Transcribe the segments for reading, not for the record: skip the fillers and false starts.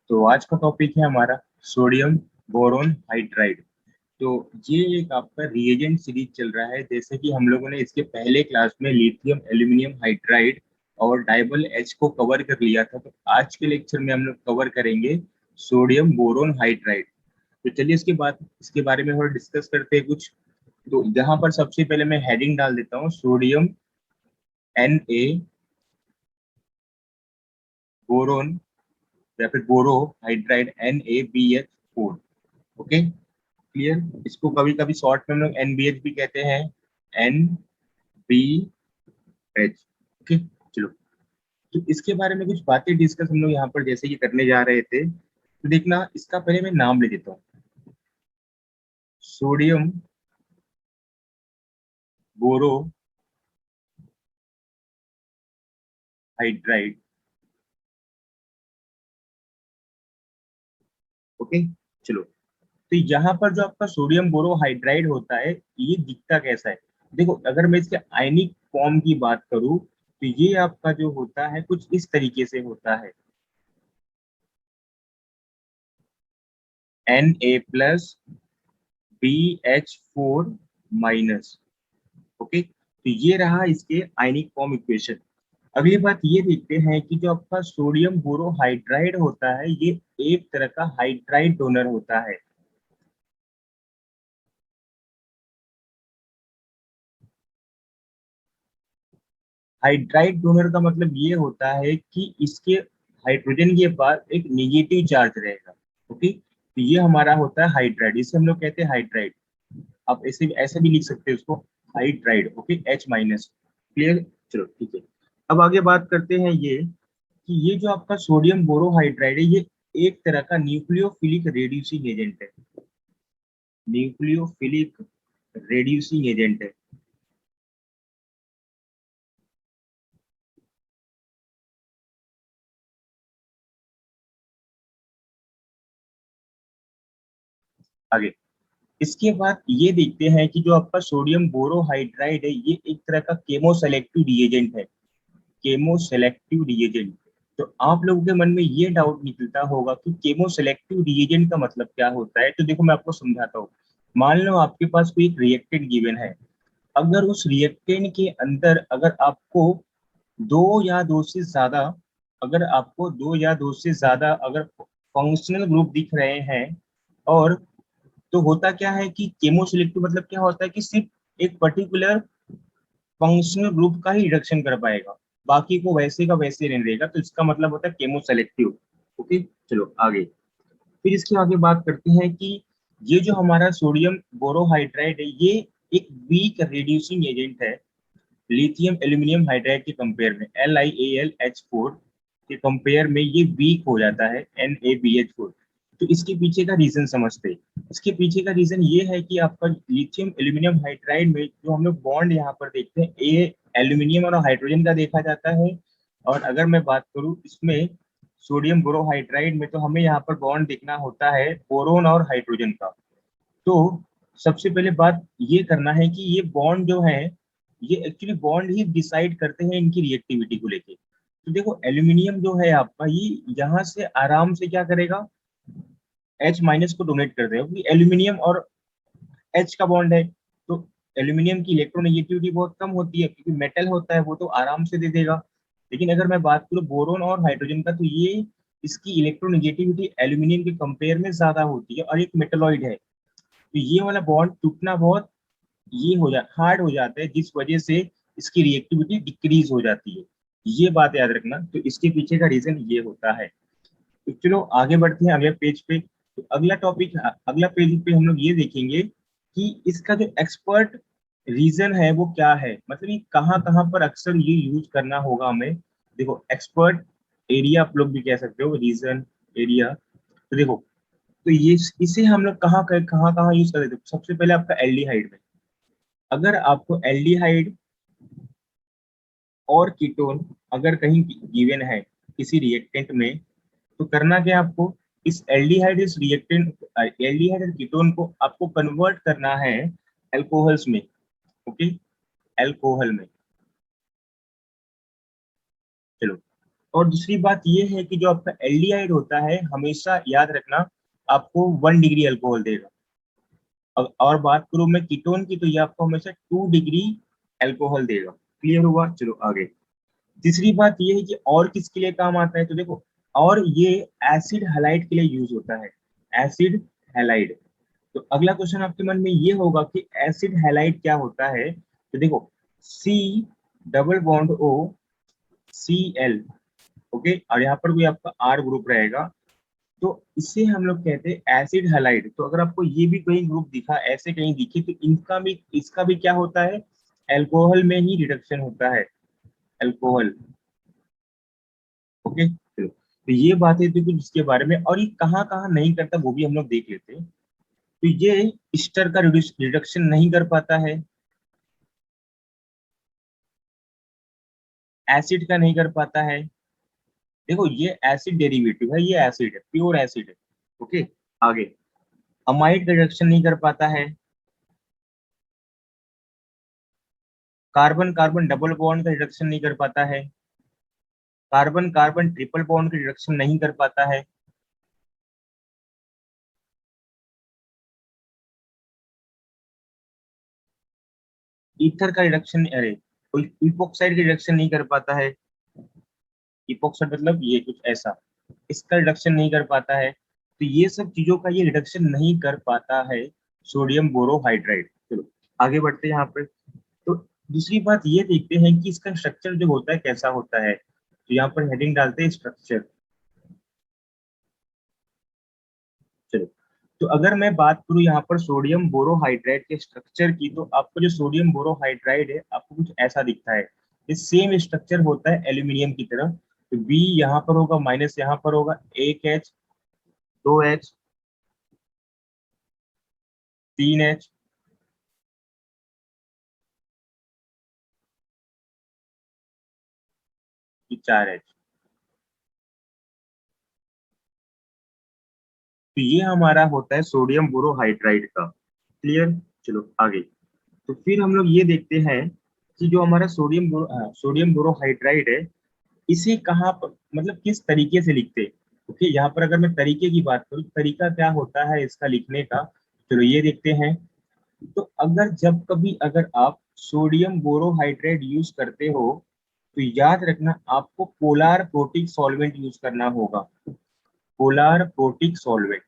तो आज का टॉपिक है हमारा सोडियम बोरोन हाइड्राइड। तो ये एक आपका रिएजेंट सीरीज चल रहा है। जैसे कि हम लोगों ने इसके पहले क्लास में लिथियम एल्यूमिनियम हाइड्राइड और डाइबल एच को कवर कर लिया था, तो आज के लेक्चर में हम लोग कवर करेंगे सोडियम बोरोन हाइड्राइड। तो चलिए इसके बारे में थोड़ा डिस्कस करते हैं कुछ। तो यहाँ पर सबसे पहले मैं हेडिंग डाल देता हूँ, सोडियम एन ए बोरोन या फिर बोरो हाइड्राइड NaBH4। Okay, clear. इसको कभी कभी शॉर्ट में हम लोग NBH भी कहते हैं, NBH। ओके, चलो। तो इसके बारे में कुछ बातें डिस्कस हम लोग यहाँ पर जैसे कि करने जा रहे थे, तो देखना इसका पहले मैं नाम ले देता हूँ, सोडियम बोरो हाइड्राइड। ओके, चलो। तो यहाँ पर जो आपका सोडियम बोरोहाइड्राइड होता है, ये दिखता कैसा है? देखो, अगर मैं इसके आयनिक फॉर्म की बात करूं, तो ये आपका जो होता है कुछ इस तरीके से होता है, Na+BH4-। ओके, तो ये रहा इसके आयनिक फॉर्म इक्वेशन। अगली बात ये देखते हैं कि जो आपका सोडियम बोरोहाइड्राइड होता है, ये एक तरह का हाइड्राइड डोनर होता है। हाइड्राइड डोनर का मतलब ये होता है कि इसके हाइड्रोजन के पास एक नेगेटिव चार्ज रहेगा। ओके, तो ये हमारा होता है हाइड्राइड, इसे हम लोग कहते हैं हाइड्राइड। आप ऐसे ऐसे भी लिख सकते हैं उसको, हाइड्राइड। Okay, H-। क्लियर, चलो ठीक है। अब आगे बात करते हैं ये कि ये जो आपका सोडियम बोरोहाइड्राइड है, ये एक तरह का न्यूक्लियोफिलिक रेड्यूसिंग एजेंट है। न्यूक्लियोफिलिक रेड्यूसिंग एजेंट है। आगे इसके बाद ये देखते हैं कि जो आपका सोडियम बोरोहाइड्राइड है, ये एक तरह का केमो सेलेक्टिव रिएजेंट है। Chemo selective reagent. तो आप लोगों के मन में ये डाउट निकलता होगा कि केमो सेलेक्टिव रिएजेंट का मतलब क्या होता है। तो देखो, मैं आपको समझाता हूँ। मान लो आपके पास कोई एक रिएक्टेंट गिवन है। अगर उस रिएक्टेंट के अंदर अगर आपको दो या दो से ज्यादा अगर फंक्शनल ग्रुप दिख रहे हैं, और तो होता क्या है कि केमो सिलेक्टिव मतलब क्या होता है कि सिर्फ एक पर्टिकुलर फंक्शनल ग्रुप का ही रिडक्शन कर पाएगा, बाकी को वैसे का वैसे रहने देगा। तो इसका मतलब होता है केमो सेलेक्टिव। ओके, चलो आगे। फिर इसके आगे बात करते हैं कि ये जो हमारा सोडियम बोरोहाइड्राइड है, ये एक वीक रिड्यूसिंग एजेंट है लिथियम एल्यूमिनियम हाइड्राइड के कंपेयर में। LiAlH4 के कंपेयर में ये वीक हो जाता है NaBH4। तो इसके पीछे का रीजन समझते हैं। इसके पीछे का रीजन ये है कि आपका लिथियम एल्यूमिनियम हाइड्राइड में जो हम लोग बॉन्ड यहाँ पर देखते हैं, ए एल्यूमिनियम और हाइड्रोजन का देखा जाता है। और अगर मैं बात करूँ इसमें सोडियम बोरोहाइड्राइड में, तो हमें यहाँ पर बॉन्ड देखना होता है बोरोन और हाइड्रोजन का। तो सबसे पहले बात ये करना है कि ये बॉन्ड जो है, ये एक्चुअली बॉन्ड ही डिसाइड करते हैं इनकी रिएक्टिविटी को लेके। तो देखो, एल्यूमिनियम जो है आपका, ये यहाँ से आराम से क्या करेगा, H- को डोनेट कर देगा, क्योंकि एल्यूमिनियम और H का बॉन्ड है। तो एल्यूमिनियम की इलेक्ट्रोनेगेटिविटी बहुत कम होती है, क्योंकि मेटल होता है, वो तो आराम से दे देगा। लेकिन अगर मैं बात करूँ बोरोन और हाइड्रोजन का, तो ये इसकी इलेक्ट्रोनेगेटिविटी एल्यूमिनियम के कंपेयर में ज्यादा होती है, और एक मेटलॉइड है। तो ये वाला बॉन्ड टूटना बहुत ये हो जा हार्ड हो जाता है, जिस वजह से इसकी रिएक्टिविटी डिक्रीज हो जाती है। ये बात याद रखना। तो इसके पीछे का रीजन ये होता है। तो चलो आगे बढ़ते हैं अगले पेज पे। तो अगला पेज पे हम लोग ये देखेंगे कि इसका जो एक्सपर्ट रीजन है वो क्या है, मतलब ये कहाँ कहाँ पर अक्सर ये यूज करना होगा हमें। देखो, एक्सपर्ट एरिया आप लोग भी कह सकते हो, रीजन एरिया। तो देखो, तो ये इसे हम लोग कहाँ कहाँ यूज कर देते हैं। सबसे पहले आपका एल्डिहाइड में। अगर आपको एल्डिहाइड और कीटोन अगर कहीं गिवन है किसी रिएक्टेंट में, तो करना क्या है आपको, इस एल्डिहाइड और कीटोन को आपको कन्वर्ट करना है एल्कोहल्स में। ओके, एल्कोहल में। चलो, और दूसरी बात ये है कि जो आपका एल्डिहाइड होता है हमेशा याद रखना आपको 1 डिग्री अल्कोहल देगा। और बात करूं मैं कीटोन की तो ये आपको हमेशा 2 डिग्री अल्कोहल देगा। क्लियर हुआ? चलो आगे। तीसरी बात ये है कि और किसके लिए काम आता है, तो देखो और ये एसिड हैलाइड के लिए यूज होता है। Acid halide. तो अगला क्वेश्चन आपके मन में ये होगा कि एसिड हैलाइड क्या होता है, तो देखो C double bond O C L, okay, और यहाँ पर भी आपका आर ग्रुप रहेगा, तो इसे हम लोग कहते हैं एसिड हैलाइड। तो अगर आपको ये भी कहीं ग्रुप दिखा, ऐसे कहीं दिखे, तो इनका भी इसका भी क्या होता है, अल्कोहल में ही रिडक्शन होता है, अल्कोहल। ओके चलो, तो ये बातें थी कुछ इसके बारे में, और ये कहाँ कहाँ नहीं करता वो भी हम लोग देख लेते हैं। तो ये ईस्टर का रिडक्शन नहीं कर पाता है, एसिड का नहीं कर पाता है। देखो ये एसिड डेरिवेटिव है, ये एसिड है, प्योर एसिड है। ओके आगे, अमाइड का रिडक्शन नहीं कर पाता है, कार्बन कार्बन डबल बॉन्ड का रिडक्शन नहीं कर पाता है, कार्बन कार्बन ट्रिपल बॉन्ड का रिडक्शन नहीं कर पाता है, ईथर का रिडक्शन, अरे इपोक्साइड का रिडक्शन नहीं कर पाता है, इपोक्साइड मतलब ये कुछ ऐसा, इसका रिडक्शन नहीं कर पाता है। तो ये सब चीजों का ये रिडक्शन नहीं कर पाता है सोडियम बोरोहाइड्राइड। चलो आगे बढ़ते हैं यहाँ पर। तो दूसरी बात ये देखते हैं कि इसका स्ट्रक्चर जो होता है कैसा होता है, तो यहाँ पर हेडिंग डालते हैं स्ट्रक्चर। चलो, तो अगर मैं बात करूँ यहाँ पर सोडियम बोरोहाइड्राइड के स्ट्रक्चर की, तो आपको जो सोडियम बोरोहाइड्राइड है आपको कुछ ऐसा दिखता है। ये सेम स्ट्रक्चर होता है एल्यूमिनियम की तरह। तो बी यहाँ पर होगा, माइनस यहाँ पर होगा, एक एच, दो एच, तीन एच, चार एच। तो ये हमारा होता है सोडियम बोरोहाइड्राइड का। क्लियर? चलो आगे। तो फिर हम लोग ये देखते हैं कि जो हमारा सोडियम बोरोहाइड्राइड है, इसे कहाँ पर मतलब किस तरीके से लिखते हैं। ओके, यहाँ पर अगर मैं तरीके की बात करूँ, तरीका क्या होता है इसका लिखने का, चलो ये देखते हैं। तो अगर जब कभी अगर आप सोडियम बोरोहाइड्राइड यूज करते हो, तो याद रखना आपको पोलार प्रोटिक सॉल्वेंट यूज करना होगा, पोलार प्रोटिक सॉल्वेंट।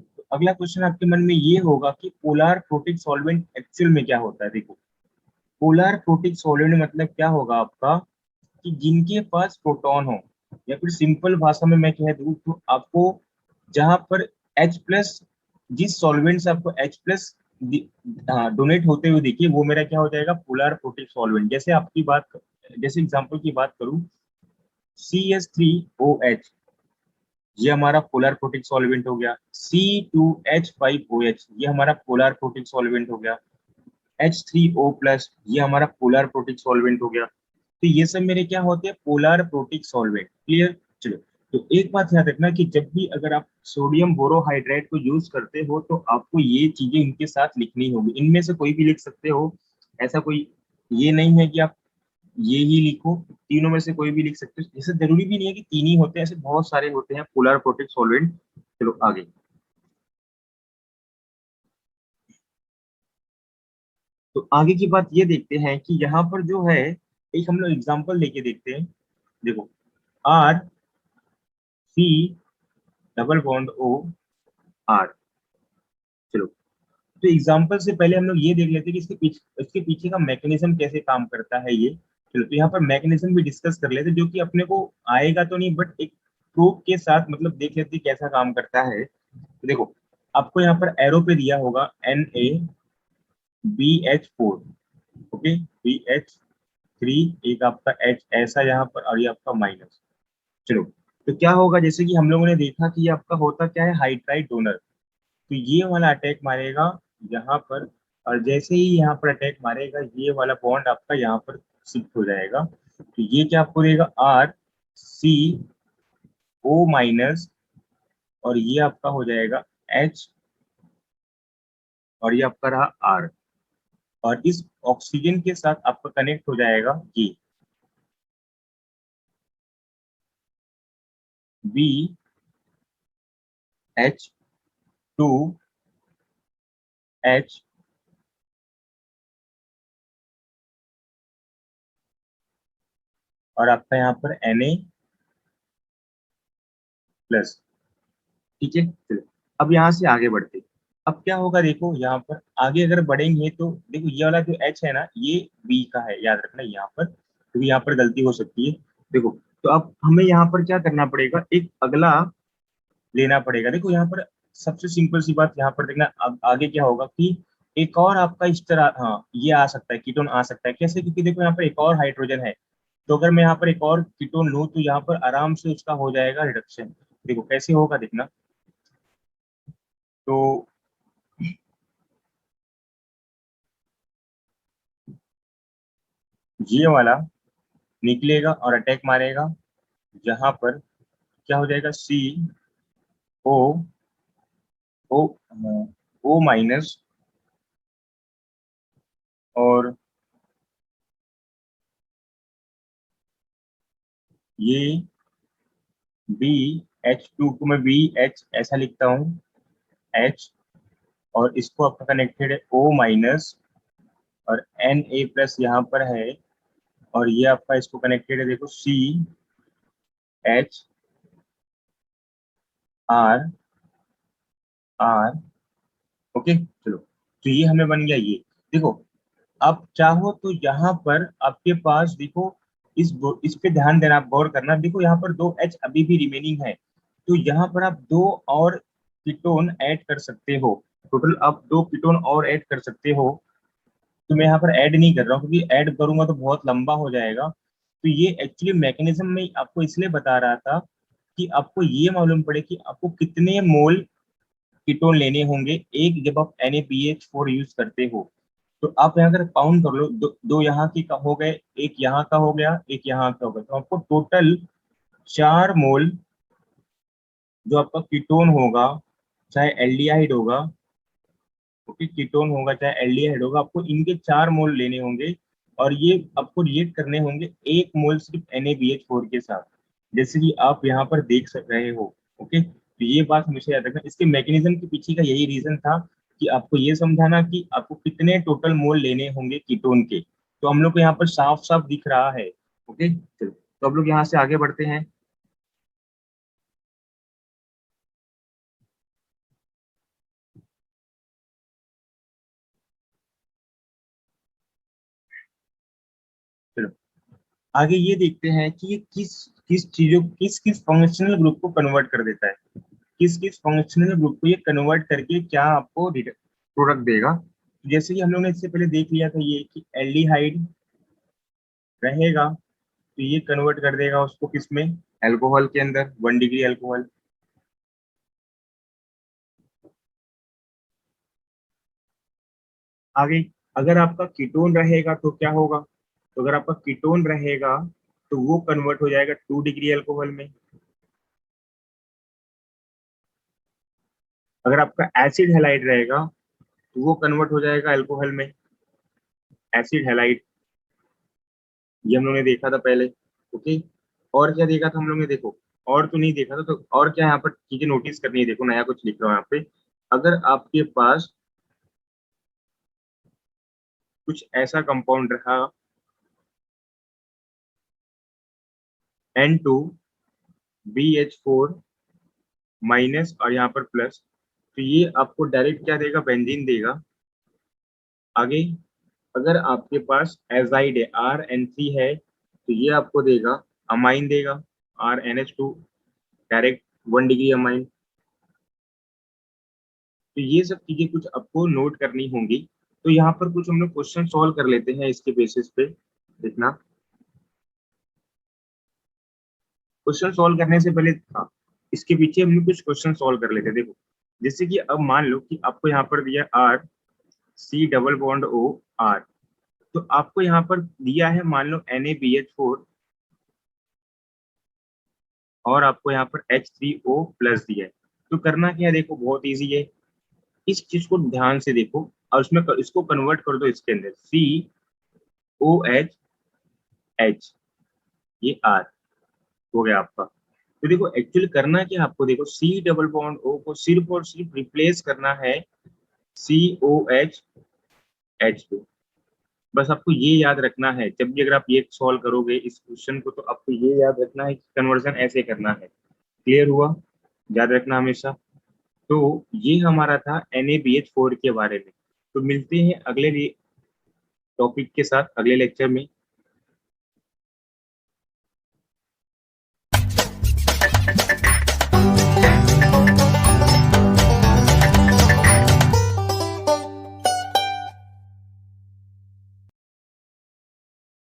तो अगला क्वेश्चन आपके मन में ये होगा कि पोलार प्रोटिक सॉल्वेंट एक्चुअल में क्या होता है। देखो पोलार प्रोटिक सॉल्वेंट मतलब क्या होगा आपका, कि जिनके पास प्रोटॉन हो, या फिर सिंपल भाषा में मैं कह दूं तो आपको जहां पर H प्लस, जिस सॉल्वेंट से आपको H प्लस डोनेट होते हुए देखिए, वो मेरा क्या हो जाएगा, पोलर प्रोटिक सॉल्वेंट। जैसे आपकी बात, जैसे एग्जांपल की बात करूं, CH3OH, ये हमारा पोलर प्रोटिक सॉल्वेंट हो गया। C2H5OH, ये हमारा पोलर प्रोटिक सॉल्वेंट हो गया। H3O+, ये हमारा पोलर प्रोटिक सॉल्वेंट हो गया। तो ये सब मेरे क्या होते हैं, पोलर प्रोटिक सॉल्वेंट। क्लियर? चलो, तो एक बात याद रखना कि जब भी अगर आप सोडियम बोरोहाइड्राइड को यूज करते हो, तो आपको ये चीजें इनके साथ लिखनी होगी, इनमें से कोई भी लिख सकते हो, ऐसा कोई ये नहीं है कि आप ये ही लिखो, तीनों में से कोई भी लिख सकते हो। ऐसा जरूरी भी नहीं है कि तीन ही होते हैं, ऐसे बहुत सारे होते हैं पोलर प्रोटिक सॉल्वेंट। चलो आगे। तो आगे की बात ये देखते हैं कि यहाँ पर जो है, एक हम लोग एग्जांपल लेके देखते हैं। देखो R C double bond O R. चलो, तो एग्जांपल से पहले हम लोग ये देख लेते हैं कि इसके पीछे का मैकेनिज्म कैसे काम करता है ये। चलो, तो यहाँ पर मैकेनिज्म भी डिस्कस कर लेते हैं, जो कि अपने को आएगा तो नहीं, बट एक प्रूफ के साथ मतलब देख लेते हैं कैसा काम करता है। तो देखो आपको यहाँ पर एरो पे दिया होगा NaBH4, ओके, BH3, एक आपका H ऐसा यहाँ पर, और ये आपका माइनस। चलो, तो क्या होगा, जैसे कि हम लोगों ने देखा कि ये आपका होता क्या है, हाइड्राइड डोनर। तो ये वाला अटैक मारेगा यहाँ पर, और जैसे ही यहाँ पर अटैक मारेगा, ये वाला बॉन्ड आपका यहाँ पर शिफ्ट हो जाएगा। तो ये क्या आपको देगा, RCO-, और ये आपका हो जाएगा H, और ये आपका रहा R, और इस ऑक्सीजन के साथ आपका कनेक्ट हो जाएगा ये। बी एच टू एच और आपका यहाँ पर Na प्लस। ठीक है, चलो अब यहाँ से आगे बढ़ते। अब क्या होगा देखो, यहाँ पर आगे अगर बढ़ेंगे तो देखो ये वाला जो एच है ना, ये बी का है, याद रखना यहाँ पर, क्योंकि यहाँ पर गलती हो सकती है। देखो, तो अब हमें यहाँ पर क्या करना पड़ेगा, एक अगला लेना पड़ेगा। देखो यहाँ पर सबसे सिंपल सी बात यहाँ पर देखना, अब आगे क्या होगा कि एक और आपका इस तरह, हाँ ये आ सकता है, कीटोन आ सकता है। कैसे? क्योंकि देखो यहाँ पर एक और हाइड्रोजन है, तो अगर मैं यहाँ पर एक और कीटोन लूँ तो यहाँ पर आराम से उसका हो जाएगा रिडक्शन। देखो कैसे होगा देखना, तो ये वाला निकलेगा और अटैक मारेगा, जहां पर क्या हो जाएगा, ओ ओ ओ माइनस, और ये बी एच टू को मैं बी एच ऐसा लिखता हूँ, एच, और इसको आपका कनेक्टेड है ओ माइनस, और एन ए प्लस यहाँ पर है, और ये आपका इसको कनेक्टेड है देखो, C H R R. Okay चलो, तो ये हमें बन गया ये। देखो आप चाहो तो यहाँ पर आपके पास देखो, इस पे ध्यान देना, आप गौर करना। देखो यहाँ पर दो एच अभी भी रिमेनिंग है, तो यहाँ पर आप दो और कीटोन ऐड कर सकते हो। टोटल आप दो कीटोन और ऐड कर सकते हो। तो मैं यहाँ पर ऐड नहीं कर रहा हूँ, क्योंकि ऐड करूंगा तो बहुत लंबा हो जाएगा। तो ये एक्चुअली मैकेनिज्म में आपको इसलिए बता रहा था कि आपको ये मालूम पड़े कि आपको कितने मोल कीटोन लेने होंगे एक, जब आप NaBH4 यूज करते हो। तो आप यहाँ अगर काउंट कर लो, दो यहाँ की का हो गए, एक यहाँ का हो गया, एक यहाँ का हो गया, तो आपको टोटल 4 मोल जो आपका कीटोन होगा, चाहे एल्डिहाइड होगा, ओके, कीटोन होगा चाहे एल्डिहाइड होगा, आपको इनके 4 मोल लेने होंगे। और ये आपको रिएक्ट करने होंगे 1 मोल सिर्फ NaBH4 के साथ, जैसे कि आप यहाँ पर देख सक रहे हो। ओके, तो ये बात हमेशा याद रखना। इसके मैकेनिज्म के पीछे का यही रीजन था कि आपको ये समझाना कि आपको कितने टोटल मोल लेने होंगे कीटोन के। तो हम लोग को यहाँ पर साफ साफ दिख रहा है। ओके चलो, तो हम लोग यहाँ से आगे बढ़ते हैं। चलो आगे ये देखते हैं कि ये किस किस चीजों, किस किस फंक्शनल ग्रुप को कन्वर्ट कर देता है, किस किस फंक्शनल ग्रुप को ये कन्वर्ट करके क्या आपको प्रोडक्ट देगा। जैसे कि हम लोग ने इससे पहले देख लिया था ये कि एल्डिहाइड रहेगा, तो ये कन्वर्ट कर देगा उसको किसमें, अल्कोहल के अंदर, 1 डिग्री अल्कोहल। आगे अगर आपका कीटोन रहेगा तो क्या होगा, तो अगर आपका कीटोन रहेगा तो वो कन्वर्ट हो जाएगा 2 डिग्री अल्कोहल में। अगर आपका एसिड हैलाइड रहेगा तो वो कन्वर्ट हो जाएगा अल्कोहल में, एसिड हैलाइड। ये हम लोग ने देखा था पहले। ओके, और क्या देखा था हम लोग ने, देखो और तो नहीं देखा था, तो और क्या यहाँ पर चीजें नोटिस करनी है, देखो नया कुछ लिख रहा हूँ यहाँ पे। अगर आपके पास कुछ ऐसा कंपाउंड रहा, N2BH4 माइनस और यहाँ पर प्लस, तो ये आपको डायरेक्ट क्या देगा, बेंजीन देगा। आगे अगर आपके पास एजाइड है, RN3 है, तो ये आपको देगा अमाइन देगा, RNH2, डायरेक्ट 1 डिग्री अमाइन। तो ये सब चीजें कुछ आपको नोट करनी होंगी। तो यहाँ पर कुछ हम लोग क्वेश्चन सॉल्व कर लेते हैं इसके बेसिस पे। देखना, क्वेश्चन सॉल्व करने से पहले, हाँ, इसके पीछे हम लोग कुछ क्वेश्चन सॉल्व कर लेते हैं। देखो जैसे कि अब मान लो कि आपको यहाँ पर दिया R, C double bond O R, तो आपको यहाँ पर दिया है मान लो NaBH4, और आपको यहाँ पर H3O प्लस दिया है। तो करना क्या है, देखो बहुत इजी है, इस चीज को ध्यान से देखो और उसमें इसको कन्वर्ट कर दो इसके अंदर, COH H, ये R हो गया आपका। तो देखो एक्चुअली करना क्या है आपको, देखो सी डबल बॉन्ड ओ को सिर्फ और सिर्फ रिप्लेस करना है COH H2। बस आपको ये याद रखना है, जब भी अगर आप ये सॉल्व करोगे इस क्वेश्चन को, तो आपको ये याद रखना है कि कन्वर्जन ऐसे करना है। क्लियर हुआ? याद रखना हमेशा। तो ये हमारा था NaBH4 के बारे में। तो मिलते हैं अगले टॉपिक के साथ अगले लेक्चर में।